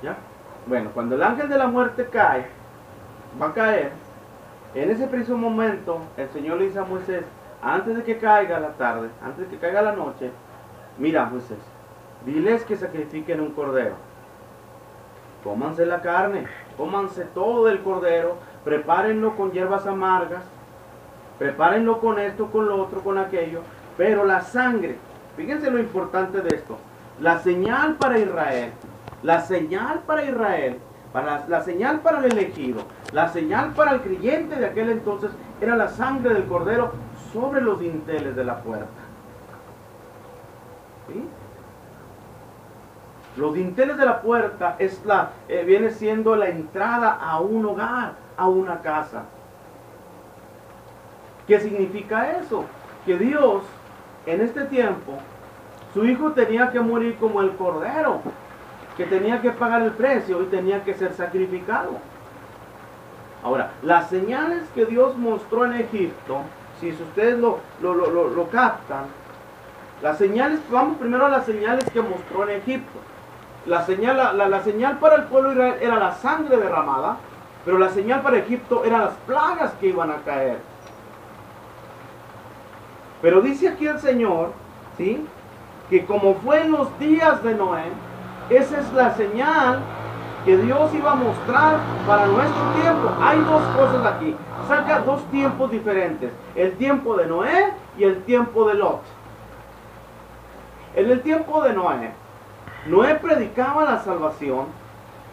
¿Ya? Bueno, cuando el ángel de la muerte cae, va a caer, en ese preciso momento, el Señor le dice a Moisés, antes de que caiga la tarde, antes de que caiga la noche, mira Moisés, diles que sacrifiquen un cordero. Cómanse la carne, cómanse todo el cordero, prepárenlo con hierbas amargas, prepárenlo con esto, con lo otro, con aquello, pero la sangre, fíjense lo importante de esto, la señal para Israel, la señal para Israel, la señal para el elegido, la señal para el creyente de aquel entonces era la sangre del cordero sobre los dinteles de la puerta. ¿Sí? Los dinteles de la puerta viene siendo la entrada a un hogar, a una casa. ¿Qué significa eso? Que Dios, en este tiempo, su hijo tenía que morir como el cordero, que tenía que pagar el precio y tenía que ser sacrificado. Ahora, las señales que Dios mostró en Egipto, si ustedes lo captan, las señales, vamos primero a las señales que mostró en Egipto. La señal para el pueblo de Israel era la sangre derramada, pero la señal para Egipto eran las plagas que iban a caer. Pero dice aquí el Señor, ¿sí?, que como fue en los días de Noé, esa es la señal que Dios iba a mostrar para nuestro tiempo. Hay dos cosas aquí. Saca dos tiempos diferentes. El tiempo de Noé y el tiempo de Lot. En el tiempo de Noé, Noé predicaba la salvación.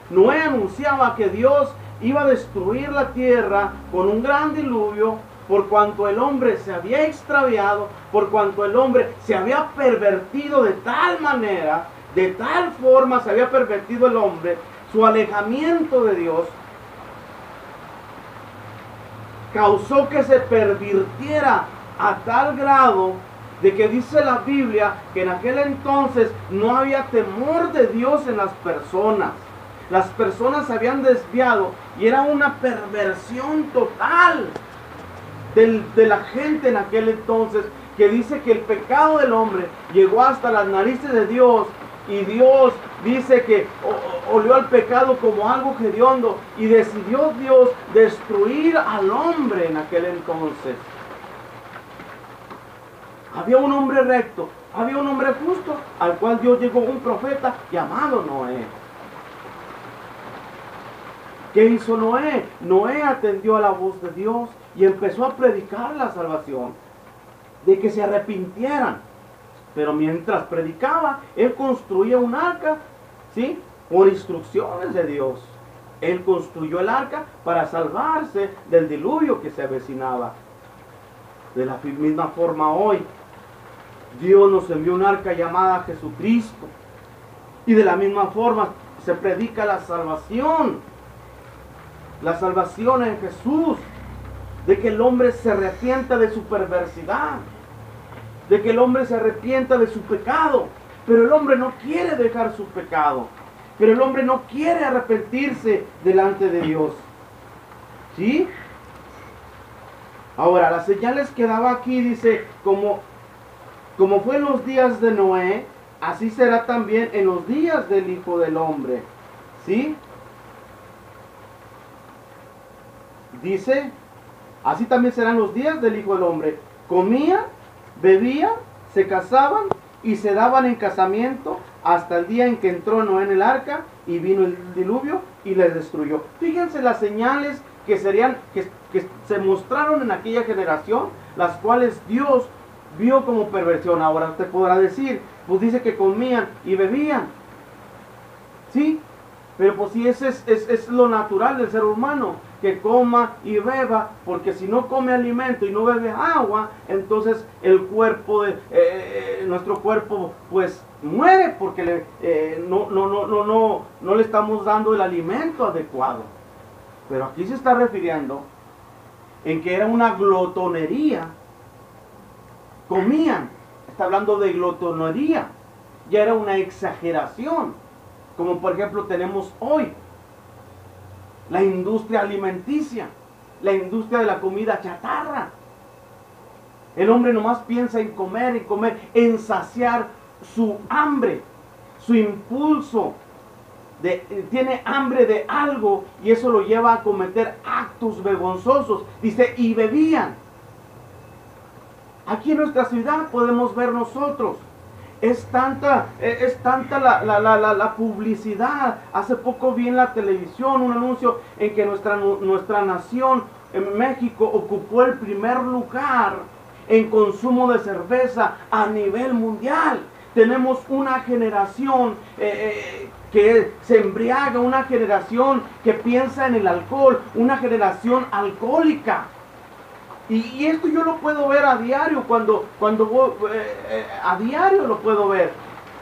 Noé anunciaba que Dios iba a destruir la tierra con un gran diluvio, por cuanto el hombre se había extraviado, por cuanto el hombre se había pervertido de tal manera, de tal forma se había pervertido el hombre, su alejamiento de Dios causó que se pervirtiera a tal grado de que dice la Biblia que en aquel entonces no había temor de Dios en las personas. Las personas se habían desviado y era una perversión total de la gente en aquel entonces, que dice que el pecado del hombre llegó hasta las narices de Dios, y Dios dice que olió al pecado como algo hediondo, y decidió Dios destruir al hombre en aquel entonces. Había un hombre recto, había un hombre justo, al cual Dios llegó un profeta llamado Noé. ¿Qué hizo Noé? Noé atendió a la voz de Dios y empezó a predicar la salvación, de que se arrepintieran. Pero mientras predicaba, él construía un arca, ¿sí?, por instrucciones de Dios. Él construyó el arca para salvarse del diluvio que se avecinaba. De la misma forma hoy, Dios nos envió un arca llamada Jesucristo. Y de la misma forma se predica la salvación. La salvación en Jesús. De que el hombre se arrepienta de su perversidad. De que el hombre se arrepienta de su pecado. Pero el hombre no quiere dejar su pecado. Pero el hombre no quiere arrepentirse delante de Dios. ¿Sí? Ahora, las señales que daba aquí dice, como fue en los días de Noé, así será también en los días del Hijo del Hombre. ¿Sí? Dice, así también serán los días del Hijo del Hombre. Comían, bebían, se casaban y se daban en casamiento hasta el día en que entró Noé en el arca y vino el diluvio y les destruyó. Fíjense las señales que se mostraron en aquella generación, las cuales Dios vio como perversión. Ahora usted podrá decir, pues dice que comían y bebían. ¿Sí? Pero pues si ese es lo natural del ser humano, que coma y beba, porque si no come alimento y no bebe agua, entonces el cuerpo nuestro cuerpo pues muere, porque no le estamos dando el alimento adecuado. Pero aquí se está refiriendo en que era una glotonería. Comían, está hablando de glotonería, ya era una exageración, como por ejemplo tenemos hoy la industria alimenticia, la industria de la comida chatarra. El hombre nomás piensa en comer, en saciar su hambre, su impulso tiene hambre de algo y eso lo lleva a cometer actos vergonzosos. Dice, y bebían. Aquí en nuestra ciudad podemos ver nosotros. Es tanta la publicidad. Hace poco vi en la televisión un anuncio en que nuestra nación, en México, ocupó el primer lugar en consumo de cerveza a nivel mundial. Tenemos una generación que se embriaga, una generación que piensa en el alcohol, una generación alcohólica. Y esto yo lo puedo ver a diario, a diario lo puedo ver.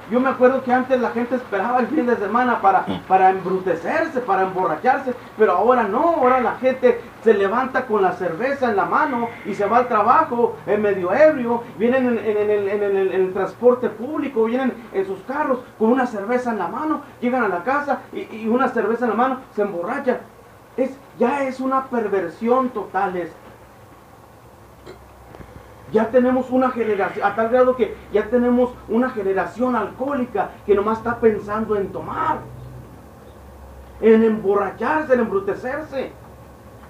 Yo me acuerdo que antes la gente esperaba el fin de semana para embrutecerse, para emborracharse, pero ahora no, ahora la gente se levanta con la cerveza en la mano y se va al trabajo medio ebrio, vienen en el transporte público, vienen en sus carros con una cerveza en la mano, llegan a la casa y una cerveza en la mano, se emborrachan. Ya es una perversión total esto. Ya tenemos una generación, a tal grado que ya tenemos una generación alcohólica que nomás está pensando en tomar, en emborracharse, en embrutecerse.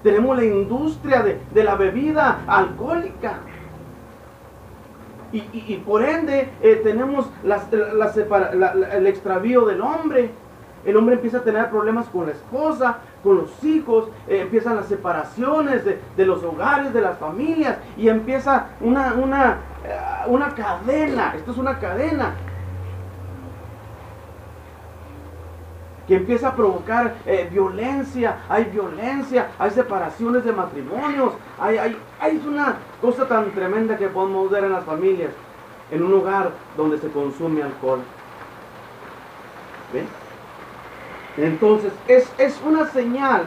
Tenemos la industria de la bebida alcohólica. Y por ende tenemos el extravío del hombre. El hombre empieza a tener problemas con la esposa, con los hijos, empiezan las separaciones de los hogares, de las familias, y empieza una cadena. Esto es una cadena que empieza a provocar violencia, hay separaciones de matrimonios, hay una cosa tan tremenda que podemos ver en las familias, en un hogar donde se consume alcohol. ¿Ven? Entonces, es una señal.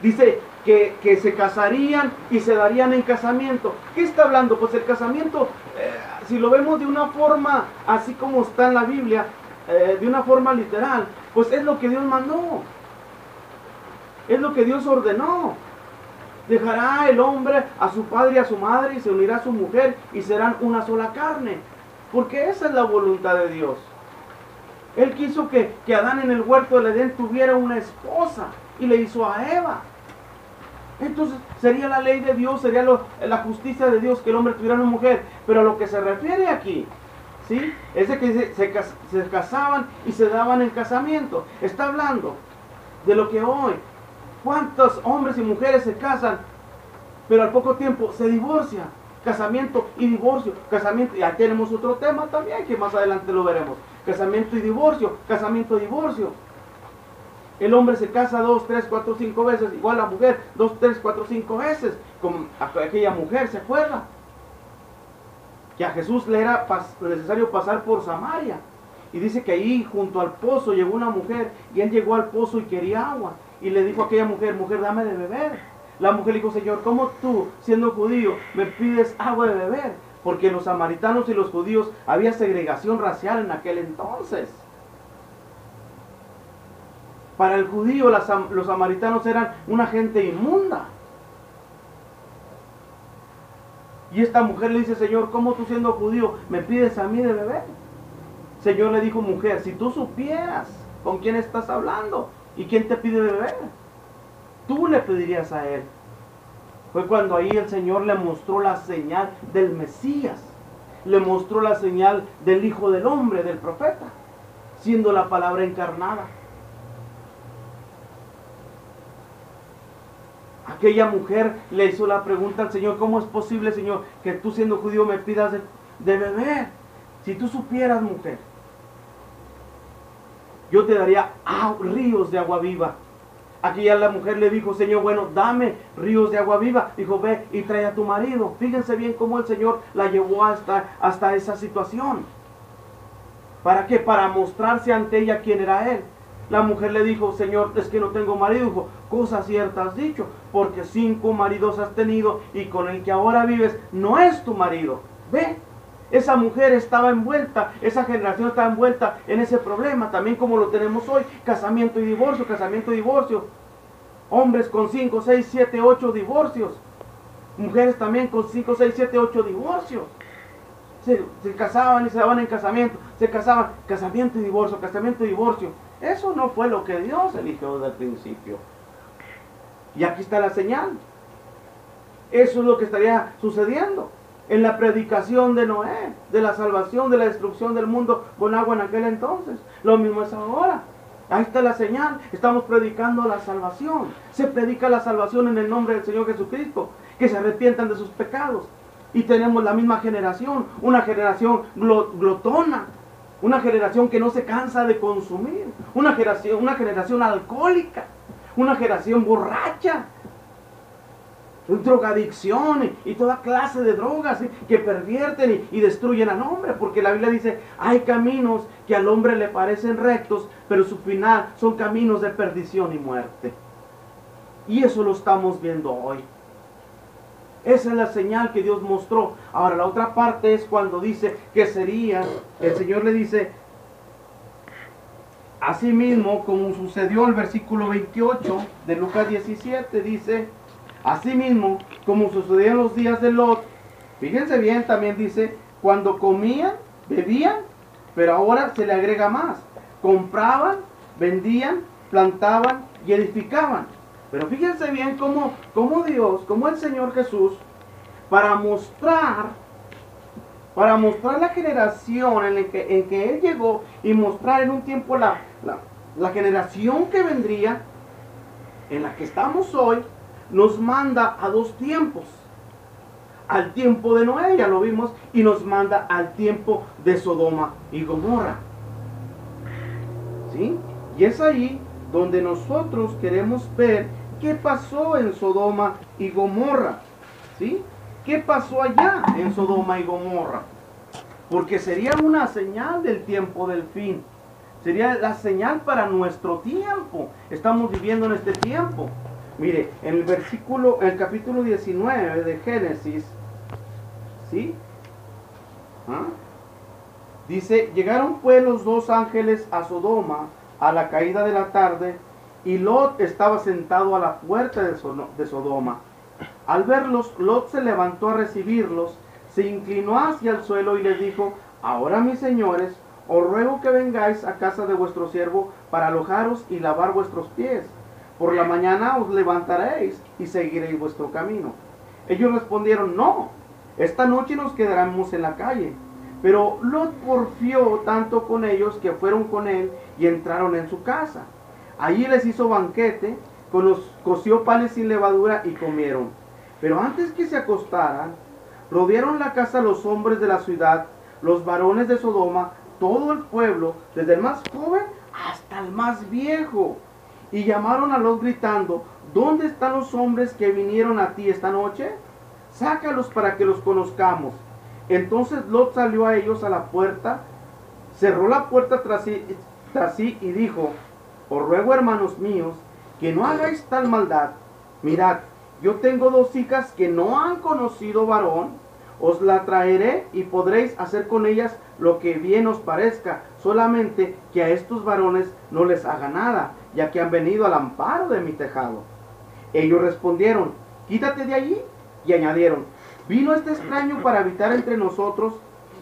Dice que se casarían y se darían en casamiento. ¿Qué está hablando? Pues el casamiento, si lo vemos de una forma, así como está en la Biblia, de una forma literal, pues es lo que Dios mandó. Es lo que Dios ordenó. Dejará el hombre a su padre y a su madre y se unirá a su mujer y serán una sola carne. Porque esa es la voluntad de Dios. Él quiso que Adán en el huerto del Edén tuviera una esposa y le hizo a Eva. Entonces sería la ley de Dios, sería la justicia de Dios que el hombre tuviera una mujer. Pero a lo que se refiere aquí, ¿sí?, es de que se casaban y se daban en casamiento. Está hablando de lo que hoy, cuántos hombres y mujeres se casan, pero al poco tiempo se divorcian. Casamiento y divorcio, casamiento, y ahí tenemos otro tema también que más adelante lo veremos. Casamiento y divorcio, casamiento y divorcio. El hombre se casa 2, 3, 4, 5 veces, igual la mujer 2, 3, 4, 5 veces, como aquella mujer, ¿se acuerda? Que a Jesús le era necesario pasar por Samaria. Y dice que ahí junto al pozo llegó una mujer, y él llegó al pozo y quería agua. Y le dijo a aquella mujer, mujer, dame de beber. La mujer le dijo, Señor, ¿cómo tú, siendo judío, me pides agua de beber? Porque los samaritanos y los judíos había segregación racial en aquel entonces. Para el judío los samaritanos eran una gente inmunda. Y esta mujer le dice, Señor, ¿cómo tú siendo judío me pides a mí de beber? Señor le dijo, mujer, si tú supieras con quién estás hablando y quién te pide beber, tú le pedirías a él. Fue cuando ahí el Señor le mostró la señal del Mesías, le mostró la señal del Hijo del Hombre, del profeta, siendo la palabra encarnada. Aquella mujer le hizo la pregunta al Señor, ¿cómo es posible, Señor, que tú siendo judío me pidas de beber? Si tú supieras, mujer, yo te daría ríos de agua viva. Aquí ya la mujer le dijo, Señor, bueno, dame ríos de agua viva. Dijo, ve y trae a tu marido. Fíjense bien cómo el Señor la llevó hasta esa situación. ¿Para qué? Para mostrarse ante ella quién era él. La mujer le dijo, Señor, es que no tengo marido. Dijo, cosa cierta has dicho, porque 5 maridos has tenido y con el que ahora vives no es tu marido. Ve. Esa mujer estaba envuelta, esa generación estaba envuelta en ese problema, también como lo tenemos hoy, casamiento y divorcio, casamiento y divorcio. Hombres con 5, 6, 7, 8 divorcios. Mujeres también con 5, 6, 7, 8 divorcios. se casaban y se daban en casamiento, se casaban, casamiento y divorcio, casamiento y divorcio. Eso no fue lo que Dios eligió desde el principio. Y aquí está la señal. Eso es lo que estaría sucediendo en la predicación de Noé, de la salvación, de la destrucción del mundo con agua en aquel entonces. Lo mismo es ahora. Ahí está la señal. Estamos predicando la salvación. Se predica la salvación en el nombre del Señor Jesucristo. Que se arrepientan de sus pecados. Y tenemos la misma generación. Una generación glotona. Una generación que no se cansa de consumir. Una generación alcohólica. Una generación borracha. Drogadicción y toda clase de drogas que pervierten y destruyen al hombre, porque la Biblia dice, hay caminos que al hombre le parecen rectos, pero su final son caminos de perdición y muerte. Y eso lo estamos viendo hoy. Esa es la señal que Dios mostró. Ahora la otra parte es cuando dice que sería, el Señor le dice, así mismo como sucedió el versículo 28 de Lucas 17, dice, asimismo, como sucedió en los días de Lot, fíjense bien, también dice, cuando comían, bebían, pero ahora se le agrega más. Compraban, vendían, plantaban y edificaban. Pero fíjense bien cómo Dios, cómo el Señor Jesús, para mostrar la generación en que Él llegó y mostrar en un tiempo la generación que vendría, en la que estamos hoy, nos manda a dos tiempos. Al tiempo de Noé, ya lo vimos, y nos manda al tiempo de Sodoma y Gomorra. ¿Sí? Y es ahí donde nosotros queremos ver qué pasó en Sodoma y Gomorra. ¿Sí? ¿Qué pasó allá en Sodoma y Gomorra? Porque sería una señal del tiempo del fin. Sería la señal para nuestro tiempo. Estamos viviendo en este tiempo. Mire, en el capítulo 19 de Génesis, ¿sí? Dice, llegaron pues los dos ángeles a Sodoma a la caída de la tarde, y Lot estaba sentado a la puerta de Sodoma. Al verlos, Lot se levantó a recibirlos, se inclinó hacia el suelo y les dijo, ahora mis señores, os ruego que vengáis a casa de vuestro siervo para alojaros y lavar vuestros pies. Por la mañana os levantaréis y seguiréis vuestro camino. Ellos respondieron, no, esta noche nos quedaremos en la calle. Pero Lot porfió tanto con ellos que fueron con él y entraron en su casa. Allí les hizo banquete, coció panes sin levadura y comieron. Pero antes que se acostaran, rodearon la casa los hombres de la ciudad, los varones de Sodoma, todo el pueblo, desde el más joven hasta el más viejo. Y llamaron a Lot gritando, ¿dónde están los hombres que vinieron a ti esta noche? Sácalos para que los conozcamos. Entonces Lot salió a ellos a la puerta, cerró la puerta tras sí y dijo, os ruego, hermanos míos, que no hagáis tal maldad. Mirad, yo tengo dos hijas que no han conocido varón, os la traeré y podréis hacer con ellas lo que bien os parezca, solamente que a estos varones no les haga nada, ya que han venido al amparo de mi tejado. Ellos respondieron, quítate de allí, y añadieron, vino este extraño para habitar entre nosotros,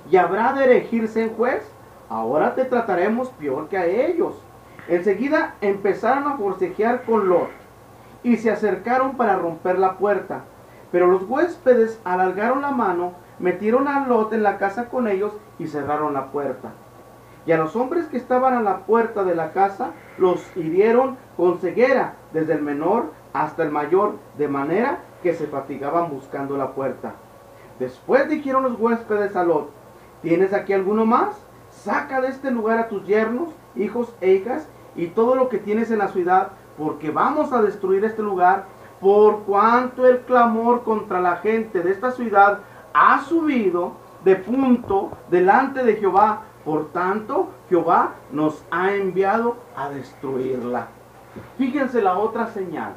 y habrá de erigirse en juez. Ahora te trataremos peor que a ellos. Enseguida empezaron a forcejear con Lot, y se acercaron para romper la puerta. Pero los huéspedes alargaron la mano, metieron a Lot en la casa con ellos y cerraron la puerta. Y a los hombres que estaban a la puerta de la casa los hirieron con ceguera, desde el menor hasta el mayor, de manera que se fatigaban buscando la puerta. Después dijeron los huéspedes a Lot, ¿tienes aquí alguno más? Saca de este lugar a tus yernos, hijos e hijas, y todo lo que tienes en la ciudad, porque vamos a destruir este lugar, por cuanto el clamor contra la gente de esta ciudad ha subido de punto delante de Jehová. Por tanto, Jehová nos ha enviado a destruirla. Fíjense la otra señal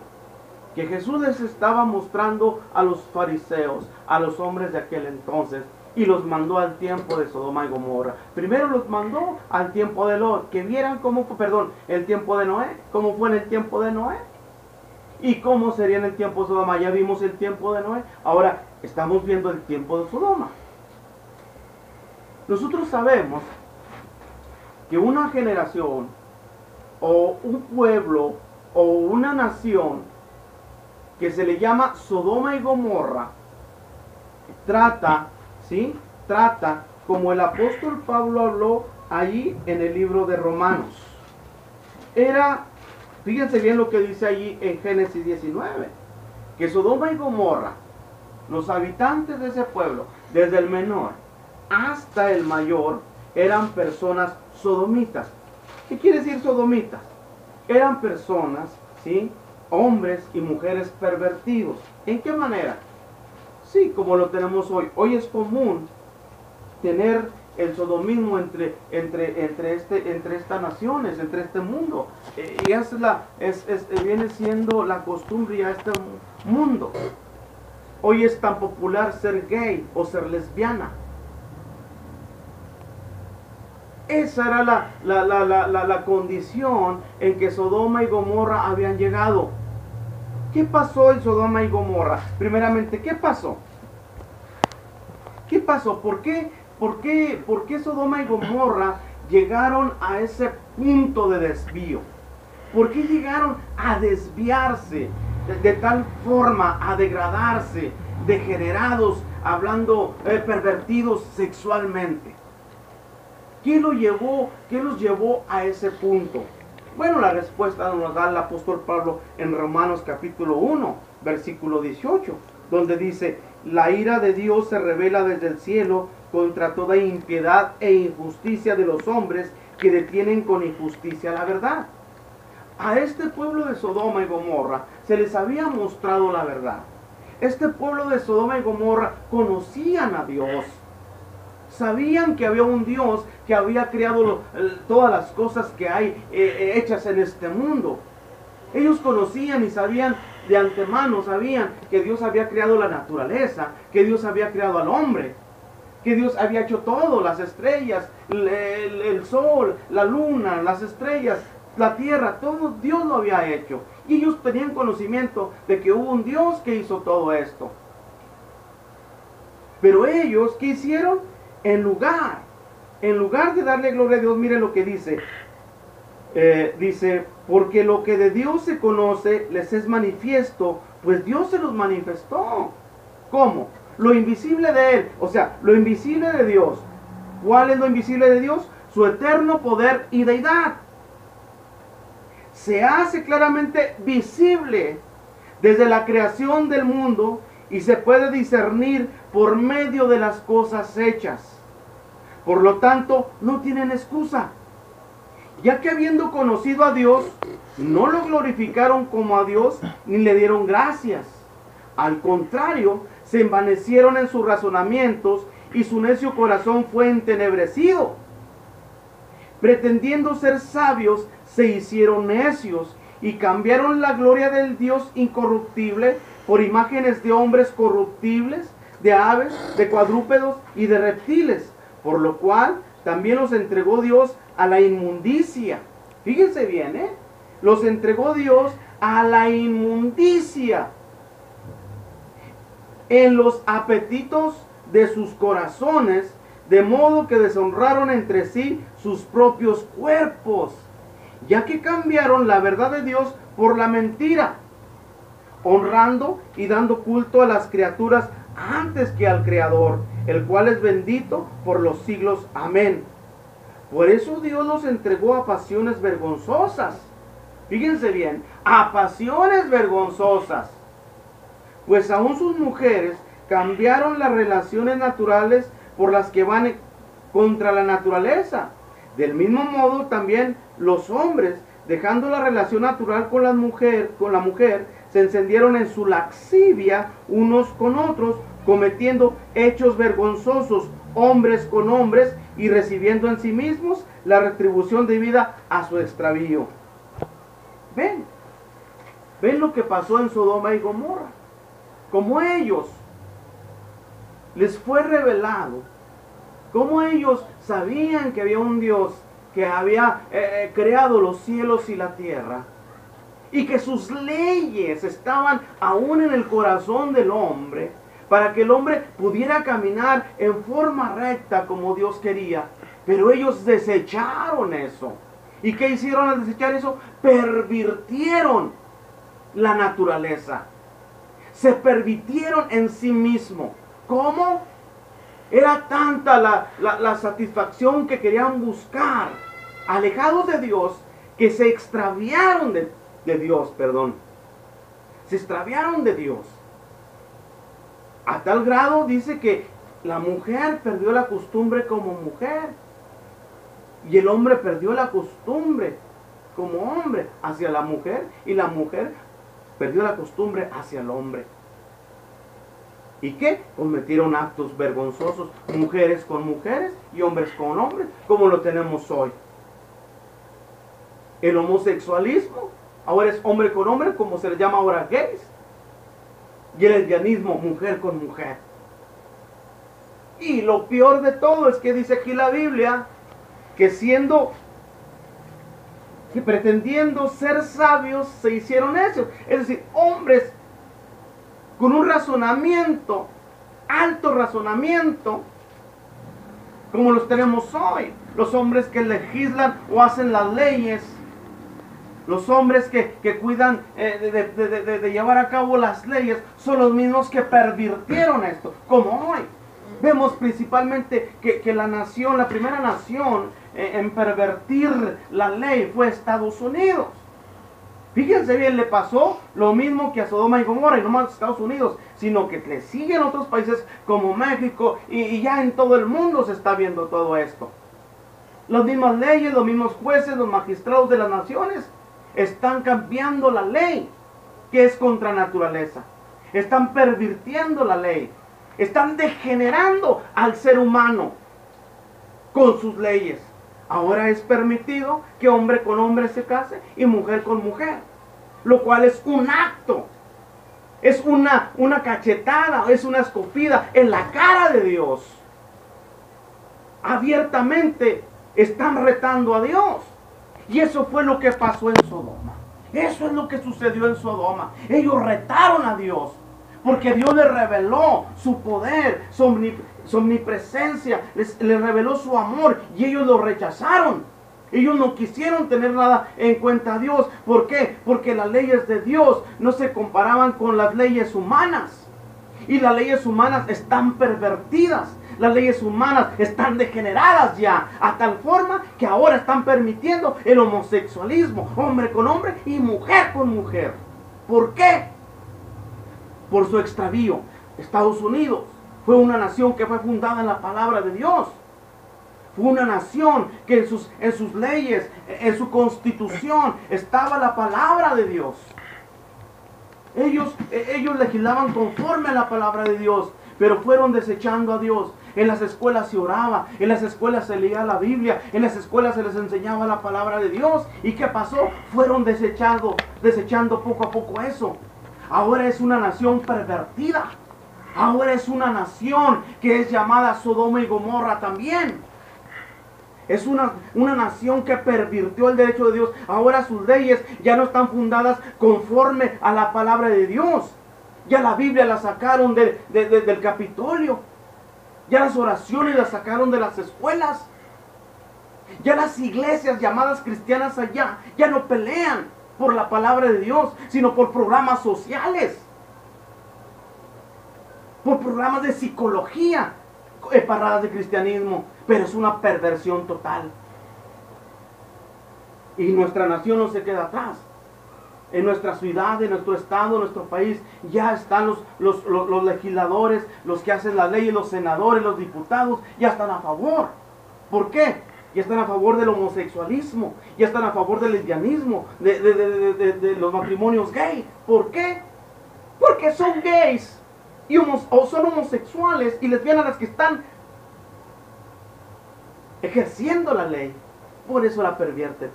que Jesús les estaba mostrando a los fariseos, a los hombres de aquel entonces, y los mandó al tiempo de Sodoma y Gomorra. Primero los mandó al tiempo de Lot, que vieran cómo fue, el tiempo de Noé, cómo fue en el tiempo de Noé, y cómo sería en el tiempo de Sodoma. Ya vimos el tiempo de Noé, ahora estamos viendo el tiempo de Sodoma. Nosotros sabemos que una generación o un pueblo o una nación que se le llama Sodoma y Gomorra trata, ¿sí? Trata como el apóstol Pablo habló allí en el libro de Romanos. Fíjense bien lo que dice allí en Génesis 19, que Sodoma y Gomorra, los habitantes de ese pueblo, desde el menor hasta el mayor, eran personas sodomitas. ¿Qué quiere decir sodomitas? Eran personas, ¿sí? Hombres y mujeres pervertidos. ¿En qué manera? Sí, como lo tenemos hoy. Hoy es común tener el sodomismo entre estas naciones, entre este mundo. Y viene siendo la costumbre a este mundo. Hoy es tan popular ser gay o ser lesbiana. Esa era la condición en que Sodoma y Gomorra habían llegado. ¿Qué pasó en Sodoma y Gomorra? Primeramente, ¿qué pasó? ¿Qué pasó? ¿Por qué Sodoma y Gomorra llegaron a ese punto de desvío? ¿Por qué llegaron a desviarse de tal forma, a degradarse, degenerados, hablando, pervertidos sexualmente? ¿Qué los llevó a ese punto? Bueno, la respuesta nos da el apóstol Pablo en Romanos capítulo 1, versículo 18, donde dice: la ira de Dios se revela desde el cielo contra toda impiedad e injusticia de los hombres que detienen con injusticia la verdad. A este pueblo de Sodoma y Gomorra se les había mostrado la verdad. Este pueblo de Sodoma y Gomorra conocían a Dios. Sabían que había un Dios que había creado todas las cosas que hay hechas en este mundo. Ellos conocían y sabían de antemano, sabían que Dios había creado la naturaleza, que Dios había creado al hombre, que Dios había hecho todo, las estrellas, el sol, la luna, las estrellas, la tierra, todo Dios lo había hecho. Y ellos tenían conocimiento de que hubo un Dios que hizo todo esto. Pero ellos, ¿qué hicieron? En lugar de darle gloria a Dios, mire lo que dice. Dice: porque lo que de Dios se conoce les es manifiesto, pues Dios se los manifestó. ¿Cómo? Lo invisible de Él, o sea, lo invisible de Dios. ¿Cuál es lo invisible de Dios? Su eterno poder y deidad. Se hace claramente visible desde la creación del mundo y se puede discernir por medio de las cosas hechas. Por lo tanto, no tienen excusa, ya que habiendo conocido a Dios, no lo glorificaron como a Dios ni le dieron gracias. Al contrario, se envanecieron en sus razonamientos y su necio corazón fue entenebrecido. Pretendiendo ser sabios, se hicieron necios y cambiaron la gloria del Dios incorruptible por imágenes de hombres corruptibles, de aves, de cuadrúpedos y de reptiles, por lo cual también los entregó Dios a la inmundicia. Fíjense bien, los entregó Dios a la inmundicia en los apetitos de sus corazones, de modo que deshonraron entre sí sus propios cuerpos, ya que cambiaron la verdad de Dios por la mentira, honrando y dando culto a las criaturas antes que al Creador, el cual es bendito por los siglos. Amén. Por eso Dios los entregó a pasiones vergonzosas. Fíjense bien, a pasiones vergonzosas. Pues aún sus mujeres cambiaron las relaciones naturales por las que van contra la naturaleza. Del mismo modo también los hombres, dejando la relación natural con la mujer, se encendieron en su laxivia unos con otros, cometiendo hechos vergonzosos, hombres con hombres, y recibiendo en sí mismos la retribución debida a su extravío. Ven lo que pasó en Sodoma y Gomorra. Como ellos les fue revelado, como ellos sabían que había un Dios que había creado los cielos y la tierra, y que sus leyes estaban aún en el corazón del hombre, para que el hombre pudiera caminar en forma recta como Dios quería. Pero ellos desecharon eso. ¿Y qué hicieron al desechar eso? Pervirtieron la naturaleza. Se pervirtieron en sí mismo. ¿Cómo? Era tanta la satisfacción que querían buscar, alejados de Dios, que se extraviaron de Dios, perdón. Se extraviaron de Dios. A tal grado dice que la mujer perdió la costumbre como mujer. Y el hombre perdió la costumbre como hombre hacia la mujer. Y la mujer perdió la costumbre hacia el hombre. ¿Y qué? Cometieron actos vergonzosos, mujeres con mujeres y hombres con hombres, como lo tenemos hoy. El homosexualismo ahora es hombre con hombre, como se le llama ahora gays. Y el lesbianismo, mujer con mujer. Y lo peor de todo es que dice aquí la Biblia que pretendiendo ser sabios se hicieron necios. Es decir, hombres con un razonamiento, alto razonamiento, como los tenemos hoy. Los hombres que legislan o hacen las leyes. Los hombres que cuidan de llevar a cabo las leyes son los mismos que pervirtieron esto, como hoy. Vemos principalmente que la nación, la primera nación en pervertir la ley fue Estados Unidos. Fíjense bien, le pasó lo mismo que a Sodoma y Gomorra, y no más a Estados Unidos, sino que le siguen otros países como México, y ya en todo el mundo se está viendo todo esto. Las mismas leyes, los mismos jueces, los magistrados de las naciones están cambiando la ley, que es contra naturaleza. Están pervirtiendo la ley. Están degenerando al ser humano con sus leyes. Ahora es permitido que hombre con hombre se case y mujer con mujer. Lo cual es un acto. Es una cachetada, es una escupida en la cara de Dios. Abiertamente están retando a Dios. Y eso fue lo que pasó en Sodoma. Eso es lo que sucedió en Sodoma. Ellos retaron a Dios. Porque Dios les reveló su poder, su omnipresencia, les reveló su amor y ellos lo rechazaron. Ellos no quisieron tener nada en cuenta a Dios. ¿Por qué? Porque las leyes de Dios no se comparaban con las leyes humanas. Y las leyes humanas están pervertidas. Las leyes humanas están degeneradas ya, a tal forma que ahora están permitiendo el homosexualismo, hombre con hombre y mujer con mujer. ¿Por qué? Por su extravío. Estados Unidos fue una nación que fue fundada en la palabra de Dios. Fue una nación que en sus leyes, en su constitución, estaba la palabra de Dios. Ellos legislaban conforme a la palabra de Dios, pero fueron desechando a Dios. En las escuelas se oraba, en las escuelas se leía la Biblia, en las escuelas se les enseñaba la palabra de Dios. ¿Y qué pasó? Fueron desechando poco a poco eso. Ahora es una nación pervertida. Ahora es una nación que es llamada Sodoma y Gomorra también. Es una nación que pervirtió el derecho de Dios. Ahora sus leyes ya no están fundadas conforme a la palabra de Dios. Ya la Biblia la sacaron del Capitolio. Ya las oraciones las sacaron de las escuelas. Ya las iglesias llamadas cristianas allá ya no pelean por la palabra de Dios, sino por programas sociales, por programas de psicología, paradas de cristianismo. Pero es una perversión total. Y nuestra nación no se queda atrás. En nuestra ciudad, en nuestro estado, en nuestro país, ya están los legisladores, los que hacen la ley, los senadores, los diputados, ya están a favor. ¿Por qué? Ya están a favor del homosexualismo, ya están a favor del lesbianismo, de los matrimonios gay. ¿Por qué? Porque son gays o son homosexuales y lesbianas las que están ejerciendo la ley. Por eso la pervierten.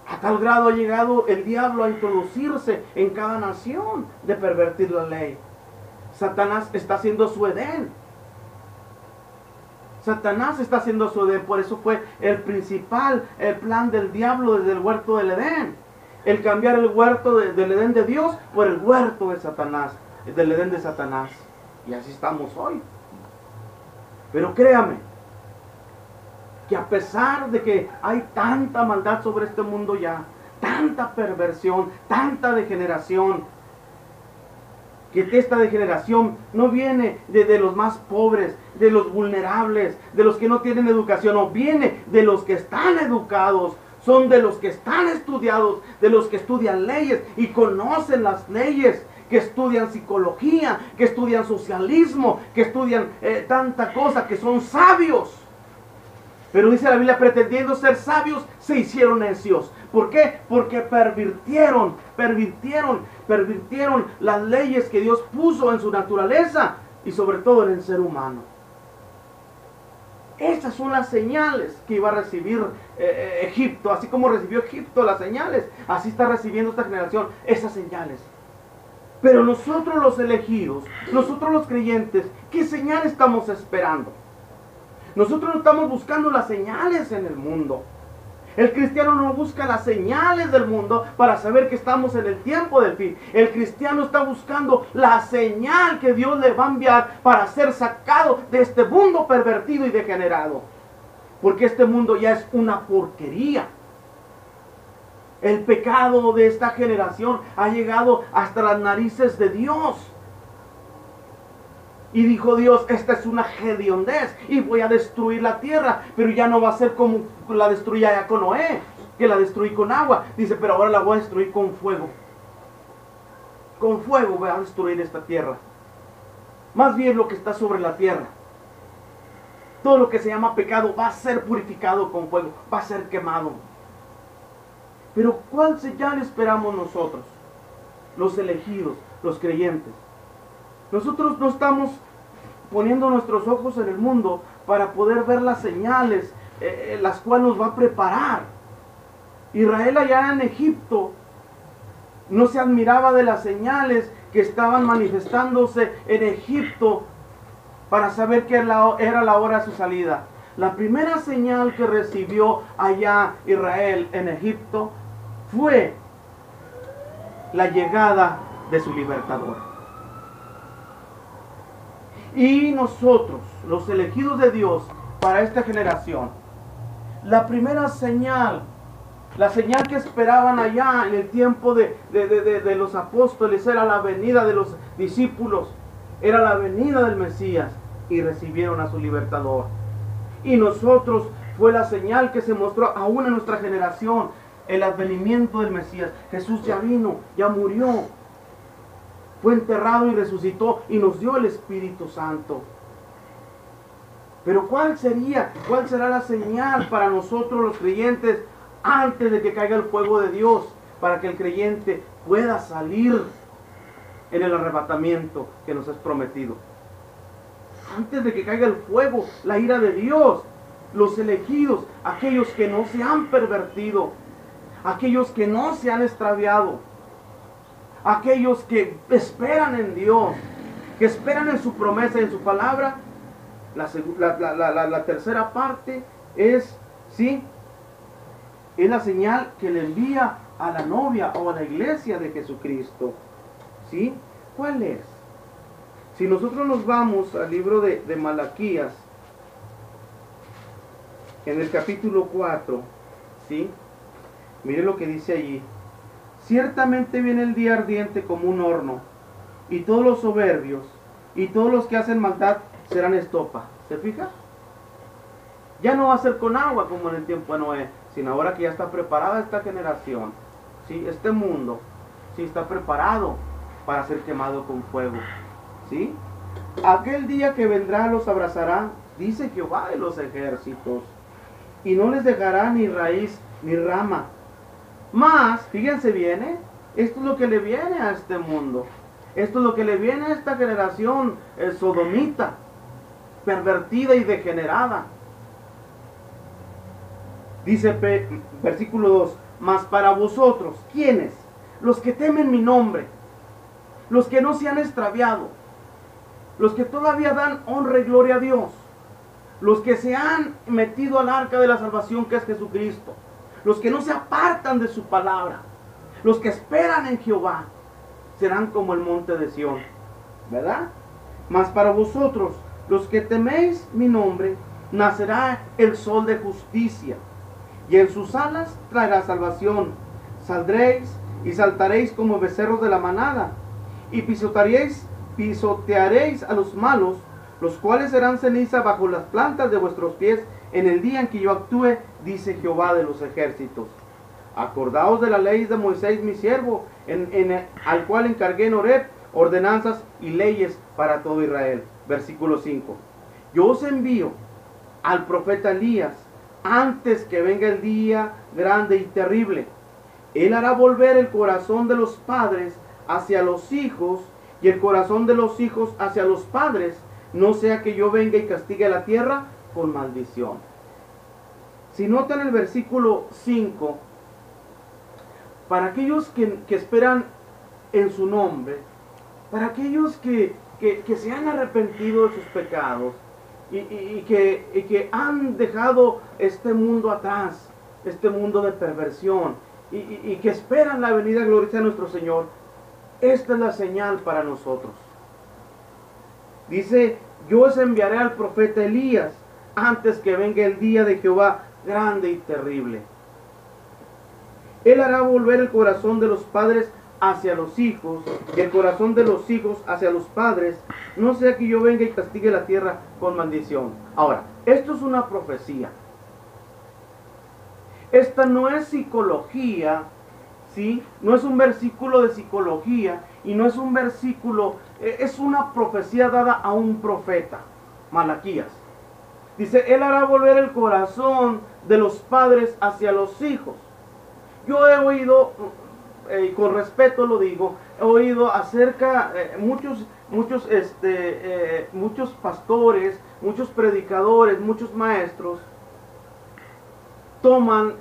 A tal grado ha llegado el diablo a introducirse en cada nación de pervertir la ley. Satanás está haciendo su Edén. Satanás está haciendo su Edén. Por eso fue el plan del diablo desde el huerto del Edén. El cambiar el huerto del Edén de Dios por el huerto de Satanás, del Edén de Satanás. Y así estamos hoy. Pero créame, que a pesar de que hay tanta maldad sobre este mundo ya, tanta perversión, tanta degeneración, que esta degeneración no viene de los más pobres, de los vulnerables, de los que no tienen educación, no, viene de los que están educados, son de los que están estudiados, de los que estudian leyes y conocen las leyes, que estudian psicología, que estudian socialismo, que estudian tanta cosa, que son sabios. Pero dice la Biblia, pretendiendo ser sabios, se hicieron necios. ¿Por qué? Porque pervirtieron las leyes que Dios puso en su naturaleza y sobre todo en el ser humano. Esas son las señales que iba a recibir Egipto. Así como recibió Egipto las señales, así está recibiendo esta generación esas señales. Pero nosotros los elegidos, nosotros los creyentes, ¿qué señal estamos esperando? Nosotros no estamos buscando las señales en el mundo. El cristiano no busca las señales del mundo para saber que estamos en el tiempo del fin. El cristiano está buscando la señal que Dios le va a enviar para ser sacado de este mundo pervertido y degenerado. Porque este mundo ya es una porquería. El pecado de esta generación ha llegado hasta las narices de Dios. Y dijo Dios, esta es una hediondez y voy a destruir la tierra, pero ya no va a ser como la destruí allá con Noé, que la destruí con agua. Dice, pero ahora la voy a destruir con fuego. Con fuego voy a destruir esta tierra. Más bien lo que está sobre la tierra. Todo lo que se llama pecado va a ser purificado con fuego, va a ser quemado. Pero ¿cuál señal esperamos nosotros? Los elegidos, los creyentes. Nosotros no estamos poniendo nuestros ojos en el mundo para poder ver las señales, las cuales nos va a preparar. Israel allá en Egipto no se admiraba de las señales que estaban manifestándose en Egipto para saber que era la hora de su salida. La primera señal que recibió allá Israel en Egipto fue la llegada de su libertador. Y nosotros, los elegidos de Dios para esta generación, la primera señal, la señal que esperaban allá en el tiempo de los apóstoles era la venida de los discípulos, era la venida del Mesías y recibieron a su libertador. Y nosotros fue la señal que se mostró aún en nuestra generación, el advenimiento del Mesías. Jesús ya vino, ya murió. Fue enterrado y resucitó y nos dio el Espíritu Santo. Pero ¿cuál será la señal para nosotros los creyentes antes de que caiga el fuego de Dios? Para que el creyente pueda salir en el arrebatamiento que nos es prometido. Antes de que caiga el fuego, la ira de Dios, los elegidos, aquellos que no se han pervertido, aquellos que no se han extraviado, aquellos que esperan en Dios, que esperan en su promesa y en su palabra. La tercera parte es, ¿sí?, es la señal que le envía a la novia o a la iglesia de Jesucristo. ¿Sí? ¿Cuál es? Si nosotros nos vamos al libro de Malaquías, en el capítulo 4, ¿sí?, mire lo que dice allí. Ciertamente viene el día ardiente como un horno, y todos los soberbios y todos los que hacen maldad serán estopa. ¿Se fija? Ya no va a ser con agua como en el tiempo de Noé, sino ahora que ya está preparada esta generación, ¿sí?, este mundo, ¿sí?, está preparado para ser quemado con fuego. ¿Sí? Aquel día que vendrá los abrazará, dice Jehová de los ejércitos, y no les dejará ni raíz ni rama. Más, fíjense bien, esto es lo que le viene a este mundo. Esto es lo que le viene a esta generación sodomita, pervertida y degenerada. Dice versículo 2, mas para vosotros, ¿quiénes? Los que temen mi nombre, los que no se han extraviado, los que todavía dan honra y gloria a Dios, los que se han metido al arca de la salvación que es Jesucristo, los que no se apartan de su palabra, los que esperan en Jehová, serán como el monte de Sión, ¿verdad? Mas para vosotros, los que teméis mi nombre, nacerá el sol de justicia, y en sus alas traerá salvación. Saldréis y saltaréis como becerros de la manada, y pisotearéis a los malos, los cuales serán ceniza bajo las plantas de vuestros pies en el día en que yo actúe, dice Jehová de los ejércitos. Acordaos de la ley de Moisés mi siervo, al cual encargué en Horeb ordenanzas y leyes para todo Israel. Versículo 5. Yo os envío al profeta Elías antes que venga el día grande y terrible. Él hará volver el corazón de los padres hacia los hijos y el corazón de los hijos hacia los padres, no sea que yo venga y castigue la tierra con maldición. Si notan el versículo 5, para aquellos que esperan en su nombre, para aquellos que se han arrepentido de sus pecados y que han dejado este mundo atrás, este mundo de perversión, y que esperan la venida gloriosa de nuestro Señor, esta es la señal para nosotros. Dice, yo os enviaré al profeta Elías antes que venga el día de Jehová grande y terrible. Él hará volver el corazón de los padres hacia los hijos y el corazón de los hijos hacia los padres, no sea que yo venga y castigue la tierra con maldición. Ahora, esto es una profecía. Esta no es psicología, ¿sí? No es un versículo de psicología y no es un versículo, es una profecía dada a un profeta, Malaquías. Dice, él hará volver el corazón de los padres hacia los hijos. Yo he oído, y con respeto lo digo, he oído acerca, muchos pastores, muchos predicadores, muchos maestros, toman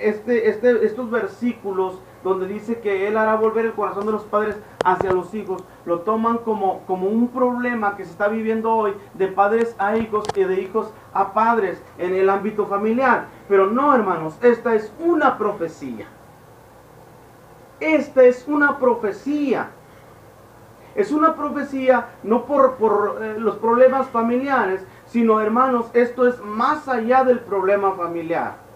estos versículos donde dice que él hará volver el corazón de los padres hacia los hijos, lo toman como un problema que se está viviendo hoy de padres a hijos y de hijos a padres en el ámbito familiar. Pero no, hermanos, esta es una profecía. Esta es una profecía. Es una profecía no por los problemas familiares, sino, hermanos, esto es más allá del problema familiar.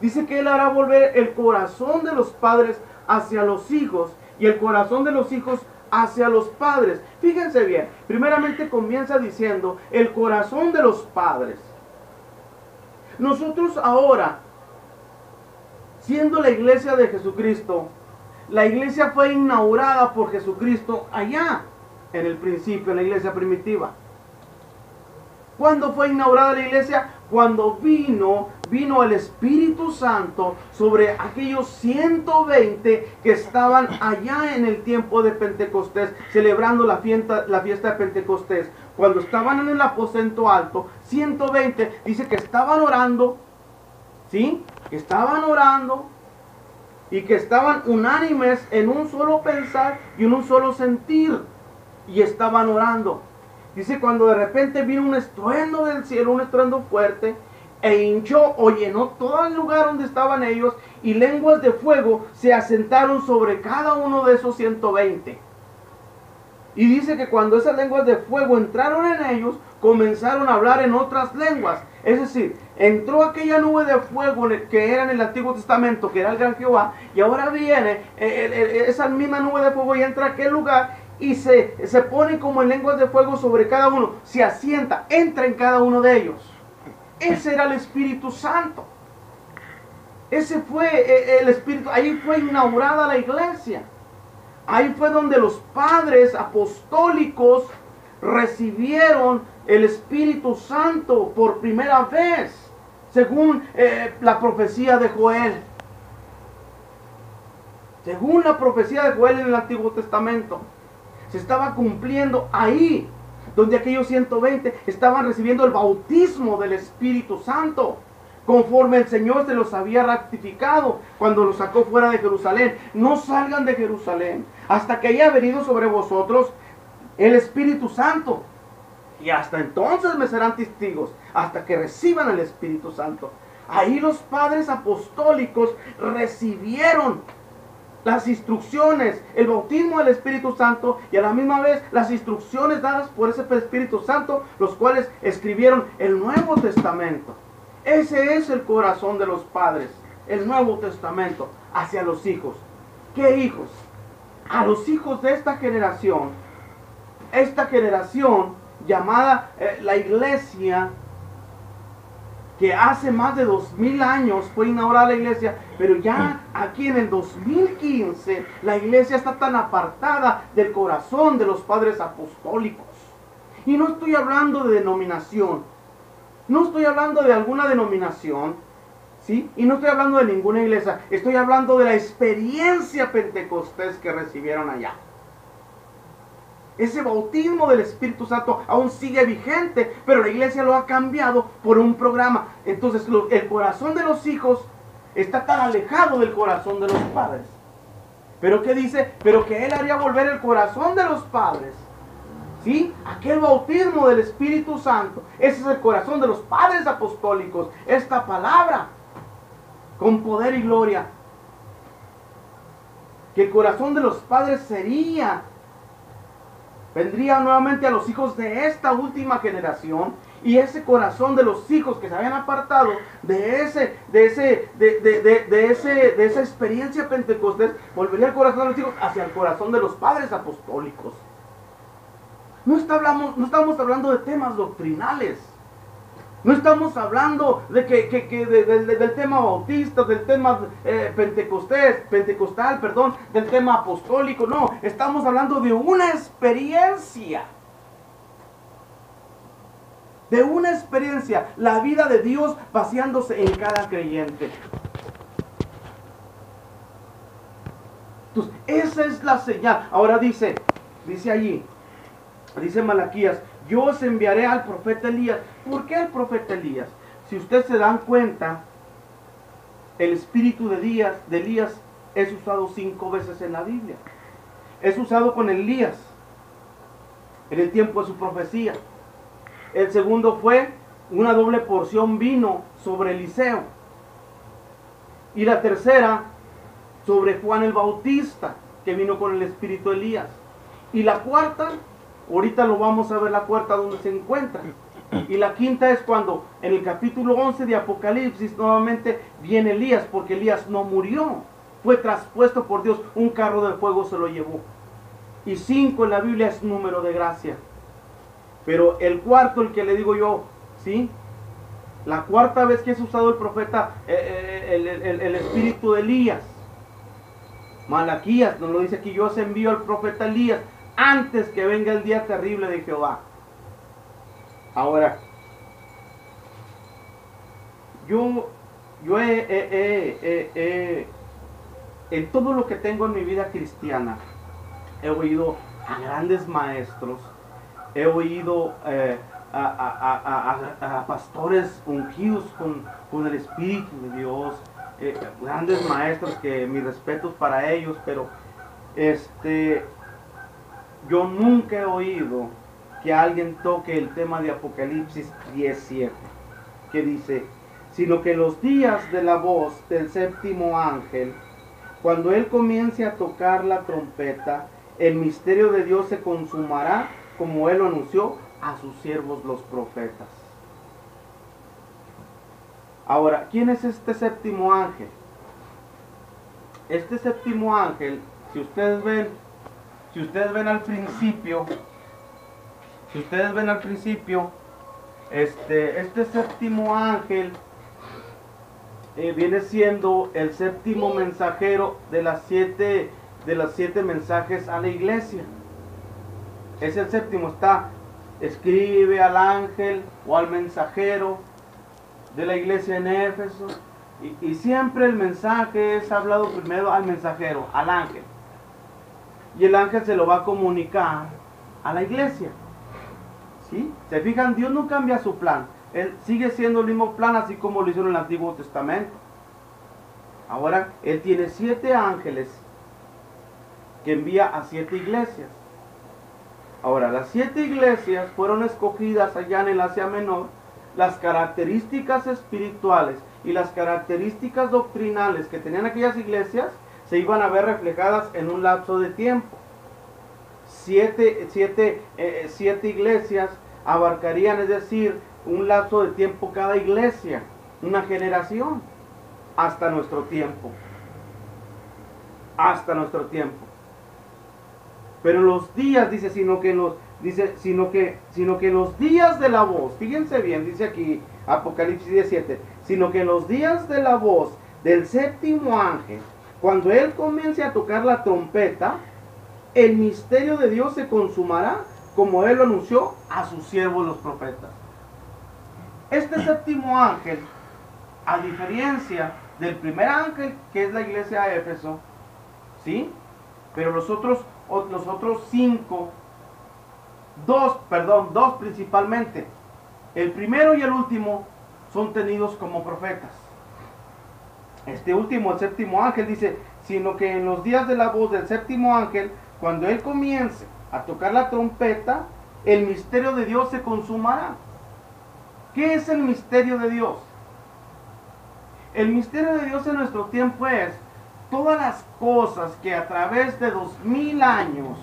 Dice que él hará volver el corazón de los padres hacia los hijos y el corazón de los hijos hacia los padres. Fíjense bien, primeramente comienza diciendo el corazón de los padres. Nosotros ahora, siendo la iglesia de Jesucristo, la iglesia fue inaugurada por Jesucristo allá, en el principio, en la iglesia primitiva. ¿Cuándo fue inaugurada la iglesia? Cuando vino el Espíritu Santo sobre aquellos 120 que estaban allá en el tiempo de Pentecostés, celebrando la fiesta de Pentecostés. Cuando estaban en el aposento alto, 120, dice que estaban orando, ¿sí? Que estaban orando y que estaban unánimes en un solo pensar y en un solo sentir. Y estaban orando. Dice, cuando de repente vino un estruendo del cielo, un estruendo fuerte, e hinchó o llenó todo el lugar donde estaban ellos, y lenguas de fuego se asentaron sobre cada uno de esos 120. Y dice que cuando esas lenguas de fuego entraron en ellos, comenzaron a hablar en otras lenguas. Es decir, entró aquella nube de fuego que era en el Antiguo Testamento, que era el gran Jehová, y ahora viene esa misma nube de fuego y entra a aquel lugar, y se pone como en lenguas de fuego sobre cada uno, se asienta, entra en cada uno de ellos. Ese era el Espíritu Santo. Ese fue el Espíritu, ahí fue inaugurada la iglesia. Ahí fue donde los padres apostólicos recibieron el Espíritu Santo por primera vez, según la profecía de Joel. Según la profecía de Joel en el Antiguo Testamento. Se estaba cumpliendo ahí, donde aquellos 120 estaban recibiendo el bautismo del Espíritu Santo, conforme el Señor se los había ratificado cuando los sacó fuera de Jerusalén. No salgan de Jerusalén hasta que haya venido sobre vosotros el Espíritu Santo. Y hasta entonces me serán testigos, hasta que reciban el Espíritu Santo. Ahí los padres apostólicos recibieron las instrucciones, el bautismo del Espíritu Santo y a la misma vez las instrucciones dadas por ese Espíritu Santo, los cuales escribieron el Nuevo Testamento. Ese es el corazón de los padres, el Nuevo Testamento hacia los hijos. ¿Qué hijos? A los hijos de esta generación llamada la iglesia, que hace más de 2000 años fue inaugurada la iglesia, pero ya aquí en el 2015 la iglesia está tan apartada del corazón de los padres apostólicos. Y no estoy hablando de denominación, no estoy hablando de alguna denominación, ¿sí? Y no estoy hablando de ninguna iglesia, estoy hablando de la experiencia pentecostés que recibieron allá. Ese bautismo del Espíritu Santo aún sigue vigente, pero la iglesia lo ha cambiado por un programa. Entonces el corazón de los hijos está tan alejado del corazón de los padres. Pero ¿qué dice? Pero que Él haría volver el corazón de los padres. ¿Sí? Aquel bautismo del Espíritu Santo. Ese es el corazón de los padres apostólicos. Esta palabra con poder y gloria. Que el corazón de los padres vendría nuevamente a los hijos de esta última generación, y ese corazón de los hijos que se habían apartado de esa experiencia pentecostés, volvería el corazón de los hijos hacia el corazón de los padres apostólicos. No estamos hablando de temas doctrinales. No estamos hablando de del tema bautista, del tema pentecostal, del tema apostólico. No, estamos hablando de una experiencia. De una experiencia, la vida de Dios vaciándose en cada creyente. Entonces, esa es la señal. Ahora dice allí, dice Malaquías: yo os enviaré al profeta Elías. ¿Por qué el profeta Elías? Si ustedes se dan cuenta, el espíritu de Elías es usado 5 veces en la Biblia. Es usado con Elías en el tiempo de su profecía. El segundo fue una doble porción vino sobre Eliseo. Y la tercera sobre Juan el Bautista, que vino con el espíritu de Elías. Y la cuarta, ahorita lo vamos a ver, la cuarta donde se encuentra. Y la quinta es cuando en el capítulo 11 de Apocalipsis nuevamente viene Elías, porque Elías no murió, fue traspuesto por Dios, un carro de fuego se lo llevó. Y 5 en la Biblia es número de gracia. Pero el cuarto, el que le digo yo, ¿sí? La cuarta vez que es usado el profeta, el espíritu de Elías. Malaquías nos lo dice aquí: yo os envío al profeta Elías antes que venga el día terrible de Jehová. Ahora, yo en todo lo que tengo en mi vida cristiana, he oído a grandes maestros, he oído a pastores ungidos con el Espíritu de Dios, grandes maestros que mis respetos para ellos, pero yo nunca he oído que alguien toque el tema de Apocalipsis 17, que dice: sino que en los días de la voz del séptimo ángel, cuando él comience a tocar la trompeta, el misterio de Dios se consumará, como él lo anunció a sus siervos los profetas. Ahora, ¿quién es este séptimo ángel? Este séptimo ángel, si ustedes ven al principio, este séptimo ángel viene siendo el séptimo mensajero de las siete mensajes a la iglesia. Es el séptimo, escribe al ángel o al mensajero de la iglesia en Éfeso, y siempre el mensaje es hablado primero al mensajero, al ángel, y el ángel se lo va a comunicar a la iglesia. ¿Sí? ¿Se fijan? Dios no cambia su plan. Él sigue siendo el mismo plan, así como lo hizo en el Antiguo Testamento. Ahora, Él tiene 7 ángeles que envía a 7 iglesias. Ahora, las 7 iglesias fueron escogidas allá en el Asia Menor. Las características espirituales y las características doctrinales que tenían aquellas iglesias se iban a ver reflejadas en un lapso de tiempo. Siete iglesias abarcarían, es decir, un lapso de tiempo cada iglesia, una generación, hasta nuestro tiempo. Hasta nuestro tiempo. Pero los días, dice, sino que los días de la voz, fíjense bien, dice aquí Apocalipsis 17, sino que los días de la voz del séptimo ángel, cuando él comience a tocar la trompeta, el misterio de Dios se consumará, como él lo anunció a sus siervos los profetas. Este séptimo ángel, a diferencia del primer ángel, que es la iglesia de Éfeso, ¿sí? Pero los otros 5, dos principalmente, el primero y el último, son tenidos como profetas. Este último, el séptimo ángel, dice, sino que en los días de la voz del séptimo ángel, cuando él comience a tocar la trompeta, el misterio de Dios se consumará. ¿Qué es el misterio de Dios? El misterio de Dios en nuestro tiempo es todas las cosas que a través de 2000 años,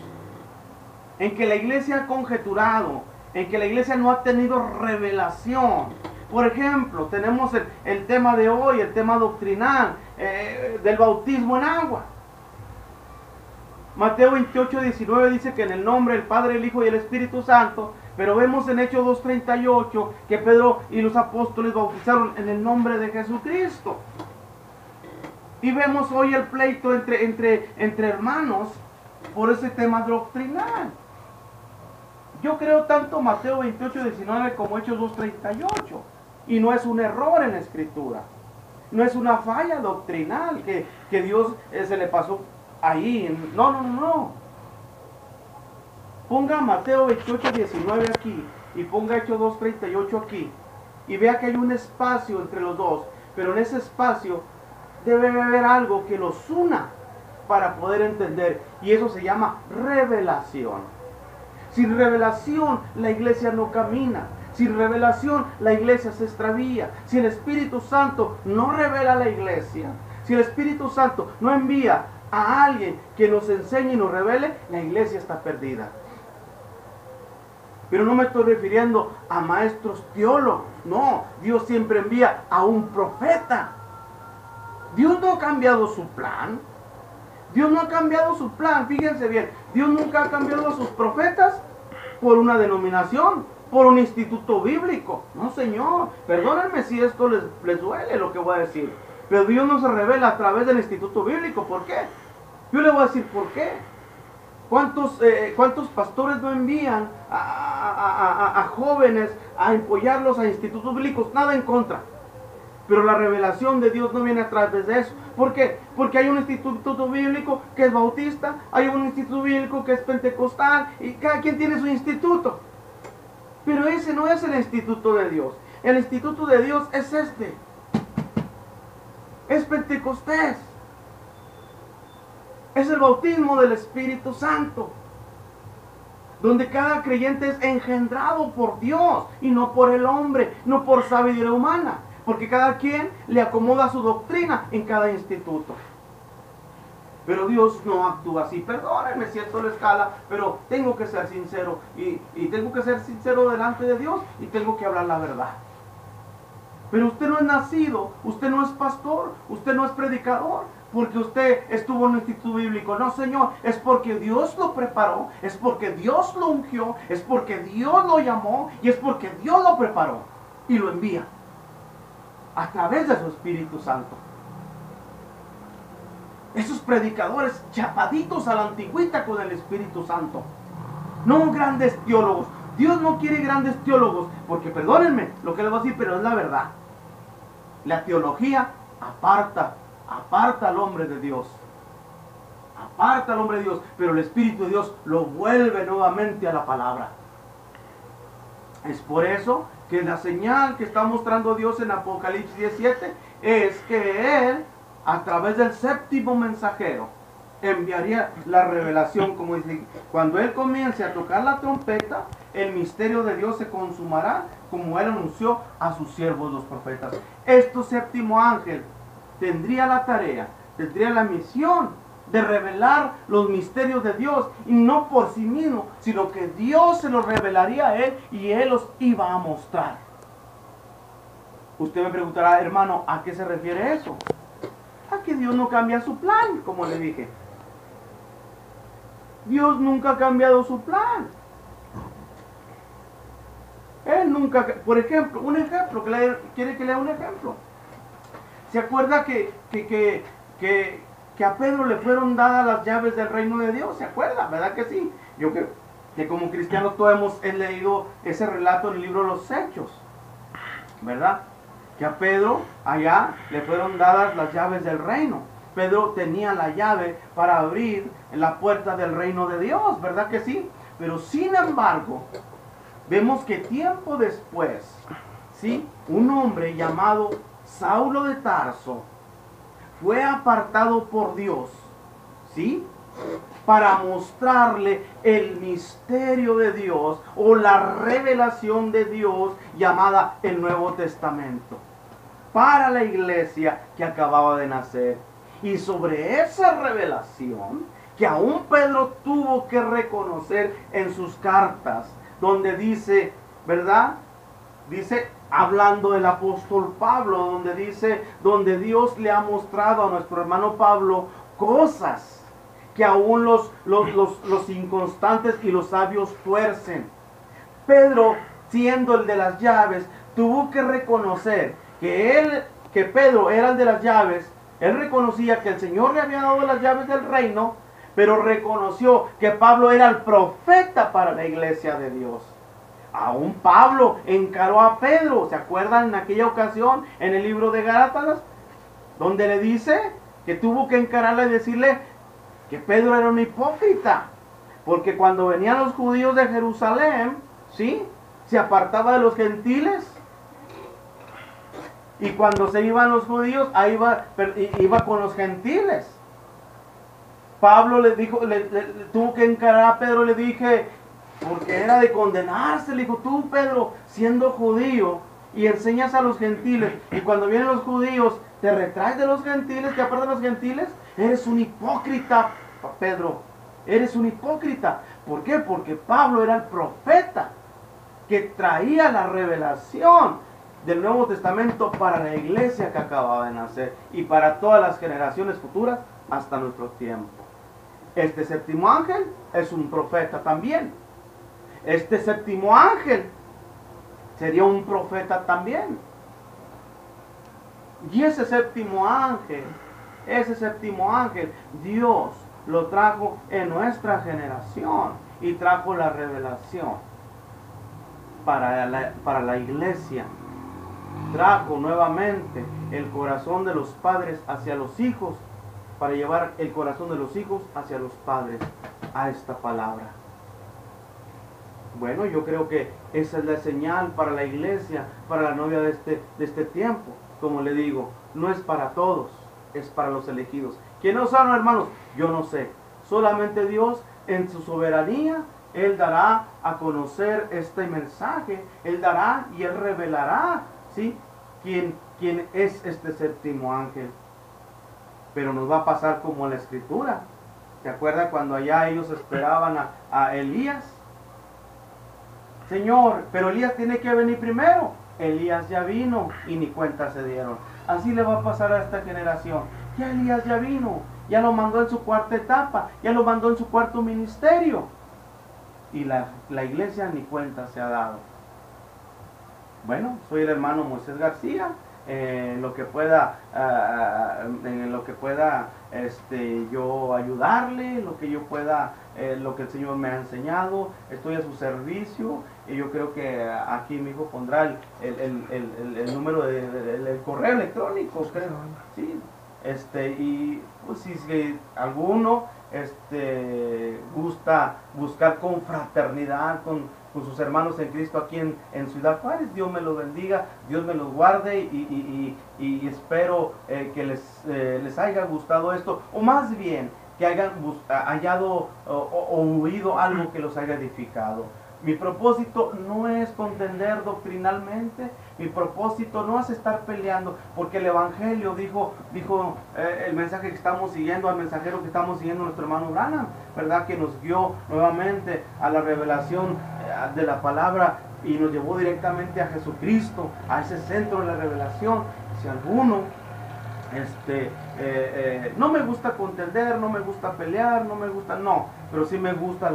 en que la iglesia ha conjeturado, en que la iglesia no ha tenido revelación. Por ejemplo, tenemos el tema de hoy, el tema doctrinal del bautismo en agua. Mateo 28, 19 dice que en el nombre del Padre, el Hijo y el Espíritu Santo, pero vemos en Hechos 2:38 que Pedro y los apóstoles bautizaron en el nombre de Jesucristo. Y vemos hoy el pleito entre hermanos por ese tema doctrinal. Yo creo tanto Mateo 28, 19 como Hechos 2:38. Y no es un error en la escritura. No es una falla doctrinal que Dios se le pasó ahí. No. Ponga Mateo 28, 19 aquí y ponga Hechos 2:38 aquí. Y vea que hay un espacio entre los dos. Pero en ese espacio debe haber algo que los una para poder entender. Y eso se llama revelación. Sin revelación la iglesia no camina. Sin revelación la iglesia se extravía. Si el Espíritu Santo no revela a la iglesia, si el Espíritu Santo no envía a alguien que nos enseñe y nos revele, la iglesia está perdida. Pero no me estoy refiriendo a maestros teólogos. No, Dios siempre envía a un profeta. Dios no ha cambiado su plan. Dios no ha cambiado su plan. Fíjense bien, Dios nunca ha cambiado a sus profetas por una denominación, por un instituto bíblico. No, Señor, perdónenme si esto les duele lo que voy a decir. Pero Dios no se revela a través del instituto bíblico. ¿Por qué? Yo le voy a decir por qué. ¿Cuántos pastores no envían a jóvenes a empollarlos a institutos bíblicos? Nada en contra. Pero la revelación de Dios no viene a través de eso. ¿Por qué? Porque hay un instituto bíblico que es bautista, hay un instituto bíblico que es pentecostal, y cada quien tiene su instituto. Pero ese no es el instituto de Dios. El instituto de Dios es este. Es Pentecostés. Es el bautismo del Espíritu Santo. Donde cada creyente es engendrado por Dios y no por el hombre, no por sabiduría humana. Porque cada quien le acomoda su doctrina en cada instituto. Pero Dios no actúa así. Perdónenme si esto le escala, pero tengo que ser sincero. Y tengo que ser sincero delante de Dios y tengo que hablar la verdad. Pero usted no es nacido, usted no es pastor, usted no es predicador, porque usted estuvo en un instituto bíblico. No, Señor, es porque Dios lo preparó, es porque Dios lo ungió, es porque Dios lo llamó y es porque Dios lo preparó y lo envía a través de su Espíritu Santo. Esos predicadores chapaditos a la antigüita con el Espíritu Santo. No grandes teólogos. Dios no quiere grandes teólogos, porque perdónenme lo que les voy a decir, pero es la verdad. La teología aparta al hombre de Dios. Aparta al hombre de Dios, pero el Espíritu de Dios lo vuelve nuevamente a la palabra. Es por eso que la señal que está mostrando Dios en Apocalipsis 17 es que Él, a través del séptimo mensajero, enviaría la revelación, como dice, cuando Él comience a tocar la trompeta, el misterio de Dios se consumará, como Él anunció a sus siervos los profetas. Este séptimo ángel tendría la tarea tendría la misión de revelar los misterios de Dios, y no por sí mismo, sino que Dios se los revelaría a él y él los iba a mostrar. Usted me preguntará, hermano, ¿a qué se refiere eso? A que Dios no cambia su plan, como le dije. Dios nunca ha cambiado su plan. Él nunca, por ejemplo, un ejemplo, quiere que lea un ejemplo. ¿Se acuerda que a Pedro le fueron dadas las llaves del reino de Dios? ¿Se acuerda? ¿Verdad que sí? Yo creo que como cristianos todos hemos leído ese relato en el libro de los Hechos, ¿verdad? Que a Pedro allá le fueron dadas las llaves del reino. Pedro tenía la llave para abrir la puerta del reino de Dios, ¿verdad que sí? Pero sin embargo, vemos que tiempo después, ¿sí?, un hombre llamado Saulo de Tarso fue apartado por Dios, ¿sí?, para mostrarle el misterio de Dios o la revelación de Dios llamada el Nuevo Testamento para la iglesia que acababa de nacer. Y sobre esa revelación que aún Pedro tuvo que reconocer en sus cartas, donde dice, ¿verdad? Dice, hablando del apóstol Pablo, donde dice, donde Dios le ha mostrado a nuestro hermano Pablo cosas que aún los inconstantes y los sabios tuercen. Pedro, siendo el de las llaves, tuvo que reconocer que Pedro era el de las llaves. Él reconocía que el Señor le había dado las llaves del reino, pero reconoció que Pablo era el profeta para la iglesia de Dios. Aún Pablo encaró a Pedro, ¿se acuerdan en aquella ocasión en el libro de Gálatas? Donde le dice que tuvo que encararle y decirle que Pedro era un hipócrita, porque cuando venían los judíos de Jerusalén, ¿sí?, se apartaba de los gentiles, y cuando se iban los judíos, ahí iba con los gentiles. Pablo le dijo, tuvo que encarar a Pedro, le dije, porque era de condenarse, le dijo, tú Pedro, siendo judío, y enseñas a los gentiles, y cuando vienen los judíos, te retraes de los gentiles, te apartas de los gentiles, eres un hipócrita, Pedro, eres un hipócrita. ¿Por qué? Porque Pablo era el profeta que traía la revelación del Nuevo Testamento para la iglesia que acababa de nacer y para todas las generaciones futuras hasta nuestro tiempo. Este séptimo ángel es un profeta también. Este séptimo ángel sería un profeta también. Y ese séptimo ángel, Dios lo trajo en nuestra generación y trajo la revelación para la iglesia. Trajo nuevamente el corazón de los padres hacia los hijos, para llevar el corazón de los hijos hacia los padres a esta palabra. Bueno, yo creo que esa es la señal para la iglesia, para la novia de este tiempo. Como le digo, no es para todos, es para los elegidos. ¿Quiénes son, hermanos? Yo no sé. Solamente Dios, en su soberanía, Él dará a conocer este mensaje. Él dará y Él revelará, ¿sí?, quién es este séptimo ángel. Pero nos va a pasar como en la Escritura. ¿Se acuerda cuando allá ellos esperaban a Elías? Señor, pero Elías tiene que venir primero. Elías ya vino y ni cuenta se dieron. Así le va a pasar a esta generación. Ya Elías ya vino, ya lo mandó en su cuarta etapa, ya lo mandó en su cuarto ministerio. Y la iglesia ni cuenta se ha dado. Bueno, soy el hermano Moisés García. En lo que pueda yo ayudarle, lo que yo pueda, lo que el Señor me ha enseñado, estoy a su servicio. Y yo creo que aquí mi hijo pondrá el número del correo electrónico, creo, sí. Y pues si alguno gusta buscar confraternidad con sus hermanos en Cristo aquí en Ciudad Juárez, Dios me los bendiga, Dios me los guarde, y espero que les haya gustado esto, o más bien que hayan hallado o oído algo que los haya edificado. Mi propósito no es contender doctrinalmente, mi propósito no es estar peleando, porque el Evangelio dijo el mensaje que estamos siguiendo, al mensajero que estamos siguiendo, nuestro hermano Branham, ¿verdad? Que nos guió nuevamente a la revelación de la palabra y nos llevó directamente a Jesucristo, a ese centro de la revelación. Si alguno no me gusta contender, no me gusta pelear, pero sí me gusta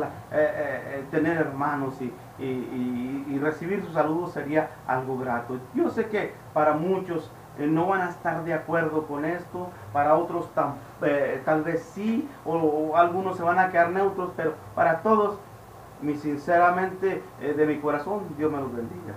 tener hermanos y recibir sus saludos sería algo grato. Yo sé que para muchos no van a estar de acuerdo con esto, para otros tal vez sí, o algunos se van a quedar neutros, pero para todos, sinceramente, de mi corazón, Dios me los bendiga.